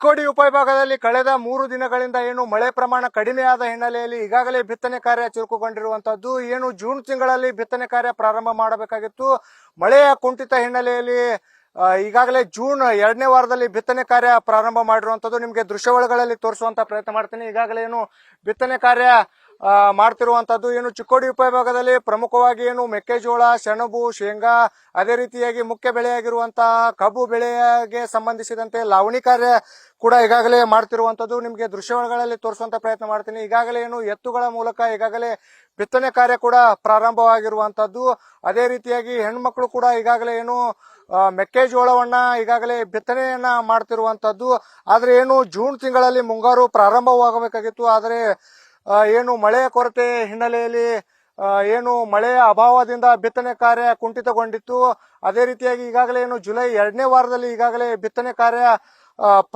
ಚಿಕ್ಕೋಡಿ ಉಪವಿಭಾಗದಲ್ಲಿ ಕಳೆದ 3 ದಿನಗಳಿಂದ ಏನು ಮಳೆ ಪ್ರಮಾಣ ಕಡಿಮೆಯಾದ ಹಿನ್ನೆಲೆಯಲ್ಲಿ ಈಗಾಗಲೇ ಬಿತ್ತನೆ ಕಾರ್ಯ ಚುರುಕುಗೊಂಡಿರುವಂತದ್ದು. ಏನು ಜೂನ್ ತಿಂಗಳಲ್ಲಿ ಬಿತ್ತನೆ ಕಾರ್ಯ ಪ್ರಾರಂಭ ಮಾಡಬೇಕಾಗಿತ್ತು. ಮಳೆಯ ಕುಂಠಿತ ಹಿನ್ನೆಲೆಯಲ್ಲಿ ಈಗಾಗಲೇ ಜೂನ್ 2ನೇ ವಾರದಲ್ಲಿ ಬಿತ್ತನೆ ಕಾರ್ಯ ಪ್ರಾರಂಭ ಮಾಡಿರುವಂತದ್ದು. ನಿಮಗೆ ದೃಶ್ಯಾವಳಿಗಳಲ್ಲಿ ತೋರಿಸುವಂತ ಪ್ರಯತ್ನ ಮಾಡ್ತೀನಿ. ಈಗಾಗಲೇ ಏನು ಬಿತ್ತನೆ ಕಾರ್ಯ ಮಾಡ್ತಿರುವಂತದ್ದು. ಏನು ಚಿಕ್ಕೋಡಿ ಉಪವಿಭಾಗದಲ್ಲಿ ಪ್ರಮುಖವಾಗಿ ಏನು ಮೆಕ್ಕೆಜೋಳ, ಸೆಣಬು, ಶೇಂಗಾ, ಅದೇ ರೀತಿಯಾಗಿ ಮುಖ್ಯ ಬೆಳೆಯಾಗಿರುವಂತಹ ಕಬ್ಬು ಬೆಳೆಗೆ ಸಂಬಂಧಿಸಿದಂತೆ ಲಾವಣಿ ಕಾರ್ಯ ಕೂಡ ಈಗಾಗಲೇ ಮಾಡ್ತಿರುವಂತದ್ದು. ನಿಮಗೆ ದೃಶ್ಯಾವಳಿಗಳಲ್ಲಿ ತೋರಿಸುವಂತ ಪ್ರಯತ್ನ ಮಾಡ್ತೀನಿ. ಈಗಾಗಲೇ ಏನು ಎತ್ತುಗಳ ಮೂಲಕ ಈಗಾಗಲೇ ಬಿತ್ತನೆ ಕಾರ್ಯ ಕೂಡ ಪ್ರಾರಂಭವಾಗಿರುವಂತದ್ದು. ಅದೇ ರೀತಿಯಾಗಿ ಹೆಣ್ಮಕ್ಳು ಕೂಡ ಈಗಾಗಲೇ ಏನು ಮೆಕ್ಕೆಜೋಳವನ್ನ ಈಗಾಗಲೇ ಬಿತ್ತನೆಯನ್ನ ಮಾಡ್ತಿರುವಂತದ್ದು. ಆದ್ರೆ ಏನು ಜೂನ್ ತಿಂಗಳಲ್ಲಿ ಮುಂಗಾರು ಪ್ರಾರಂಭವಾಗಬೇಕಾಗಿತ್ತು. ಆದರೆ ಏನು ಮಳೆಯ ಕೊರತೆ ಹಿನ್ನೆಲೆಯಲ್ಲಿ ಏನು ಮಳೆಯ ಅಭಾವದಿಂದ ಬಿತ್ತನೆ ಕಾರ್ಯ ಕುಂಠಿತಗೊಂಡಿತ್ತು. ಅದೇ ರೀತಿಯಾಗಿ ಈಗಾಗಲೇ ಏನು ಜುಲೈ 2ನೇ ವಾರದಲ್ಲಿ ಈಗಾಗಲೇ ಬಿತ್ತನೆ ಕಾರ್ಯ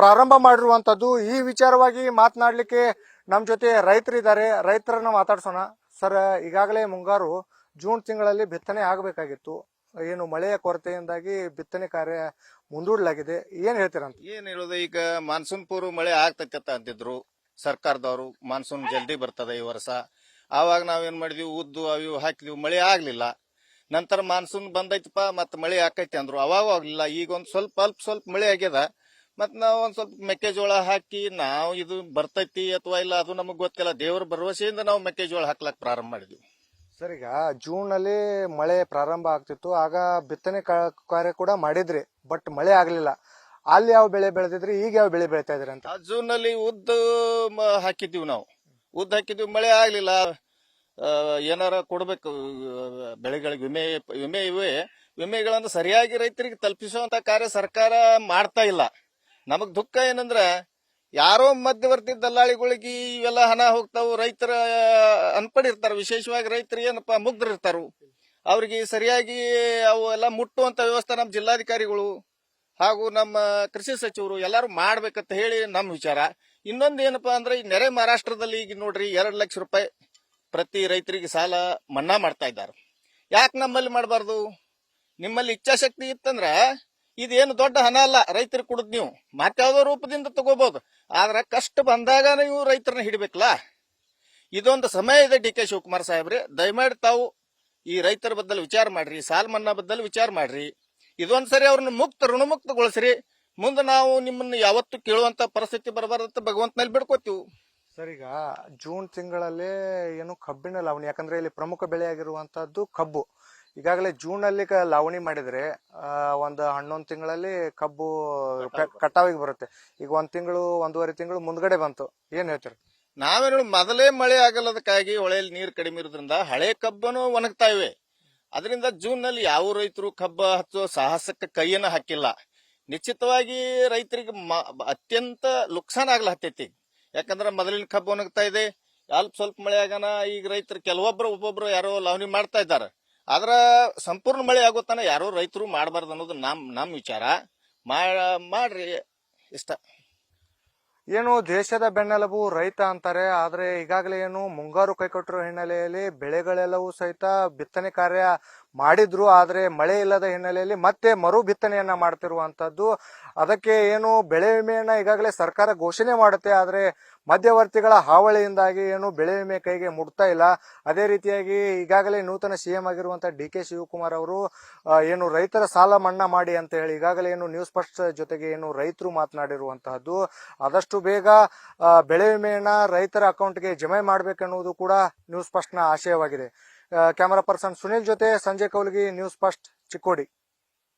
ಪ್ರಾರಂಭ ಮಾಡಿರುವಂತದ್ದು. ಈ ವಿಚಾರವಾಗಿ ಮಾತನಾಡ್ಲಿಕ್ಕೆ ನಮ್ ಜೊತೆ ರೈತರಿದ್ದಾರೆ. ರೈತರನ್ನ ಮಾತಾಡ್ಸೋಣ. ಸರ್, ಈಗಾಗಲೇ ಮುಂಗಾರು ಜೂನ್ ತಿಂಗಳಲ್ಲಿ ಬಿತ್ತನೆ ಆಗಬೇಕಾಗಿತ್ತು. ಏನು ಮಳೆಯ ಕೊರತೆಯಿಂದಾಗಿ ಬಿತ್ತನೆ ಕಾರ್ಯ ಮುಂದೂಡಲಾಗಿದೆ. ಏನ್ ಹೇಳ್ತೀರಂತ? ಏನ್ ಹೇಳೋದು, ಈಗ ಮಾನ್ಸೂನ್ ಪೂರ್ವ ಮಳೆ ಆಗ್ತೈತೆ ಅಂತಿದ್ರು ಸರ್ಕಾರದವರು. ಮಾನ್ಸೂನ್ ಜಲ್ದಿ ಬರ್ತದೆ ಈ ವರ್ಷ. ಆವಾಗ ನಾವೇನ್ ಮಾಡಿದ್ವಿ, ಉದ್ದು ಅವು ಹಾಕಿದ್ವಿ, ಮಳೆ ಆಗ್ಲಿಲ್ಲ. ನಂತರ ಮಾನ್ಸೂನ್ ಬಂದೈತಪ್ಪ, ಮತ್ ಮಳೆ ಆಕೈತಿ ಅಂದ್ರು, ಅವಾಗ ಆಗ್ಲಿಲ್ಲ. ಈಗ ಒಂದ್ ಸ್ವಲ್ಪ ಮಳೆ ಆಗ್ಯದ. ಮತ್ ನಾವ್ ಒಂದ್ ಸ್ವಲ್ಪ ಮೆಕ್ಕೆಜೋಳ ಹಾಕಿ ನಾವು ಇದು ಬರ್ತೈತಿ ಅಥವಾ ಇಲ್ಲ ಅದು ನಮಗ್ ಗೊತ್ತಿಲ್ಲ. ದೇವರ ಭರವಸೆಯಿಂದ ನಾವು ಮೆಕ್ಕೆಜೋಳ ಹಾಕ್ಲಕ್ ಪ್ರಾರಂಭ ಮಾಡಿದ್ವಿ. ಸರ್, ಈಗ ಜೂನ್ ನಲ್ಲಿ ಮಳೆ ಪ್ರಾರಂಭ ಆಗ್ತಿತ್ತು. ಆಗ ಬಿತ್ತನೆ ಕಾರ್ಯ ಕೂಡ ಮಾಡಿದ್ರಿ, ಬಟ್ ಮಳೆ ಆಗ್ಲಿಲ್ಲ. ಅಲ್ಲಿ ಯಾವ ಬೆಳೆ ಬೆಳೆದಿದ್ರಿ, ಈಗ ಯಾವ ಬೆಳೆ ಬೆಳಿತಾ ಇದ್ರಿ ಅಂತ? ಜೂನ್ ನಲ್ಲಿ ಉದ್ದು ಹಾಕಿದ್ವಿ ನಾವು. ಉದ್ದು ಹಾಕಿದ್ವಿ, ಮಳೆ ಆಗ್ಲಿಲ್ಲ. ಏನಾರ ಕೊಡ್ಬೇಕು ಬೆಳೆಗಳಿಗೆ ವಿಮೆಗಳನ್ನು ಸರಿಯಾಗಿ ರೈತರಿಗೆ ತಲುಪಿಸುವಂತ ಕಾರ್ಯ ಸರ್ಕಾರ ಮಾಡ್ತಾ ಇಲ್ಲ. ನಮಗ್ ದುಃಖ ಏನಂದ್ರ, ಯಾರೋ ಮಧ್ಯವರ್ತಿ ದಲ್ಲಾಳಿಗಳಿಗೆ ಇವೆಲ್ಲ ಹಣ ಹೋಗ್ತಾವು. ರೈತರ ಅನ್ಪಡಿರ್ತಾರ, ವಿಶೇಷವಾಗಿ ರೈತರು ಏನಪ್ಪಾ ಮುಗ್ಧರಿರ್ತಾರು. ಅವ್ರಿಗೆ ಸರಿಯಾಗಿ ಅವು ಎಲ್ಲ ಮುಟ್ಟುವಂತ ವ್ಯವಸ್ಥೆ ನಮ್ಮ ಜಿಲ್ಲಾಧಿಕಾರಿಗಳು ಹಾಗೂ ನಮ್ಮ ಕೃಷಿ ಸಚಿವರು ಎಲ್ಲಾರು ಮಾಡ್ಬೇಕಂತ ಹೇಳಿ ನಮ್ಮ ವಿಚಾರ. ಇನ್ನೊಂದು ಏನಪ್ಪಾ ಅಂದ್ರೆ, ಈ ನೆರೆ ಮಹಾರಾಷ್ಟ್ರದಲ್ಲಿ ಈಗ ನೋಡ್ರಿ 2 ಲಕ್ಷ ರೂಪಾಯಿ ಪ್ರತಿ ರೈತರಿಗೆ ಸಾಲ ಮನ್ನಾ ಮಾಡ್ತಾ ಇದ್ದಾರೆ. ಯಾಕೆ ನಮ್ಮಲ್ಲಿ ಮಾಡಬಾರ್ದು? ನಿಮ್ಮಲ್ಲಿ ಇಚ್ಛಾಶಕ್ತಿ ಇತ್ತಂದ್ರ ಇದೇನು ದೊಡ್ಡ ಹಣ ಅಲ್ಲ, ರೈತರಿಗೆ ಕೊಡುದ್ ನೀವು ಮತ್ತಾವ್ದೋ ರೂಪದಿಂದ ತಗೋಬಹುದು. ಆದ್ರ ಕಷ್ಟ ಬಂದಾಗ ನೀವು ರೈತರನ್ನ ಹಿಡಿಬೇಕಲ್ಲ. ಇದೊಂದು ಸಮಯ ಇದೆ. ಡಿ ಕೆ ಶಿವಕುಮಾರ್ ಸಾಹೇಬ್ರೆ, ದಯಮಾಡಿ ತಾವು ಈ ರೈತರ ಬದ್ದಲ್ಲಿ ವಿಚಾರ ಮಾಡ್ರಿ, ಸಾಲ ಮನ್ನಾ ಬದ್ದಲ್ಲಿ ವಿಚಾರ ಮಾಡ್ರಿ. ಇದೊಂದ್ಸರಿ ಅವ್ರನ್ನ ಋಣಮುಕ್ತಗೊಳಿಸ್ರಿ. ಮುಂದೆ ನಾವು ನಿಮ್ಮನ್ನ ಯಾವತ್ತು ಕೇಳುವಂತ ಪರಿಸ್ಥಿತಿ ಬರಬಾರ್ದಂತ ಭಗವಂತನಲ್ಲಿ ಬಿಡ್ಕೋತೀವಿ. ಸರ್, ಈಗ ಜೂನ್ ತಿಂಗಳಲ್ಲಿ ಏನು ಕಬ್ಬಿನ ಲಾವಣಿ, ಯಾಕಂದ್ರೆ ಇಲ್ಲಿ ಪ್ರಮುಖ ಬೆಳೆಯಾಗಿರುವಂತದ್ದು ಕಬ್ಬು. ಈಗಾಗಲೇ ಜೂನ್ ಅಲ್ಲಿ ಲಾವಣಿ ಮಾಡಿದ್ರೆ ಒಂದು 11 ತಿಂಗಳಲ್ಲಿ ಕಬ್ಬು ಕಟಾವಿಗೆ ಬರುತ್ತೆ. ಈಗ 1 ತಿಂಗಳು 1.5 ತಿಂಗಳು ಮುಂದ್ಗಡೆ ಬಂತು. ಏನ್ ಹೇಳ್ತೀರಿ? ನಾವೇನು ಮೊದಲೇ ಮಳೆ ಆಗಲ್ಲದಕ್ಕಾಗಿ ಹೊಳೆಯಲ್ಲಿ ನೀರು ಕಡಿಮೆ ಇರೋದ್ರಿಂದ ಹಳೆ ಕಬ್ಬನು ಒಣಗ್ತಾ ಇವೆ. ಅದರಿಂದ ಜೂನ್ ನಲ್ಲಿ ಯಾವ ರೈತರು ಕಬ್ಬ ಹಚ್ಚುವ ಸಾಹಸಕ್ಕೆ ಕೈಯನ್ನ ಹಾಕಿಲ್ಲ. ನಿಶ್ಚಿತವಾಗಿ ರೈತರಿಗೆ ಅತ್ಯಂತ ನುಕ್ಸಾನ ಆಗ್ಲತ್ತೈತಿ. ಯಾಕಂದ್ರೆ ಮೊದಲಿನ ಕಬ್ಬು ಒಣಗ್ತಾ ಇದೆ, ಸ್ವಲ್ಪ ಮಳೆ ಆಗೋಣ. ಈಗ ರೈತರು ಒಬ್ಬೊಬ್ರು ಯಾರೋ ಲಾವಣಿ ಮಾಡ್ತಾ ಇದ್ದಾರೆ. ಆದ್ರ ಸಂಪೂರ್ಣ ಮಳೆ ಆಗೋತಾನ ಯಾರೋ ರೈತರು ಮಾಡಬಾರ್ದು ಅನ್ನೋದು ನಮ್ ವಿಚಾರ. ಮಾಡ್ರಿ ಇಷ್ಟ. ಏನು ದೇಶದ ಬೆನ್ನೆಲುಬು ರೈತ ಅಂತಾರೆ. ಆದ್ರೆ ಈಗಾಗಲೇ ಏನು ಮುಂಗಾರು ಕೈಕೊಟ್ಟಿರೋ ಹಿನ್ನೆಲೆಯಲ್ಲಿ ಬೆಳೆಗಳೆಲ್ಲವೂ ಸಹಿತ ಬಿತ್ತನೆ ಕಾರ್ಯ ಮಾಡಿದ್ರು. ಆದ್ರೆ ಮಳೆ ಇಲ್ಲದ ಹಿನ್ನೆಲೆಯಲ್ಲಿ ಮತ್ತೆ ಮರು ಬಿತ್ತನೆಯನ್ನ ಮಾಡ್ತಿರುವಂತದ್ದು. ಅದಕ್ಕೆ ಏನು ಬೆಳೆ ವಿಮೆಯನ್ನ ಈಗಾಗಲೇ ಸರ್ಕಾರ ಘೋಷಣೆ ಮಾಡುತ್ತೆ. ಆದ್ರೆ ಮಧ್ಯವರ್ತಿಗಳ ಹಾವಳಿಯಿಂದಾಗಿ ಏನು ಬೆಳೆ ವಿಮೆ ಕೈಗೆ ಮುಟ್ತಾ ಇಲ್ಲ. ಅದೇ ರೀತಿಯಾಗಿ ಈಗಾಗಲೇ ನೂತನ ಸಿಎಂ ಆಗಿರುವಂತಹ ಡಿ ಕೆ ಶಿವಕುಮಾರ್ ಅವರು ಏನು ರೈತರ ಸಾಲ ಮನ್ನಾ ಮಾಡಿ ಅಂತ ಹೇಳಿ ಈಗಾಗಲೇ ಏನು ನ್ಯೂಸ್ ಫಸ್ಟ್ ಜೊತೆಗೆ ಏನು ರೈತರು ಮಾತನಾಡಿರುವಂತಹದ್ದು. ಆದಷ್ಟು ಬೇಗ ಬೆಳೆ ವಿಮೆಯನ್ನ ರೈತರ ಅಕೌಂಟ್ಗೆ ಜಮೆ ಮಾಡಬೇಕೆನ್ನುವುದು ಕೂಡ ನ್ಯೂಸ್ ಫಸ್ಟ್ ನ ಆಶಯವಾಗಿದೆ. ಕ್ಯಾಮರಾ ಪರ್ಸನ್ ಸುನಿಲ್ ಜೊತೆ ಸಂಜಯ್ ಕೌಲ್ಗಿ, ನ್ಯೂಸ್ ಫಸ್ಟ್, ಚಿಕ್ಕೋಡಿ.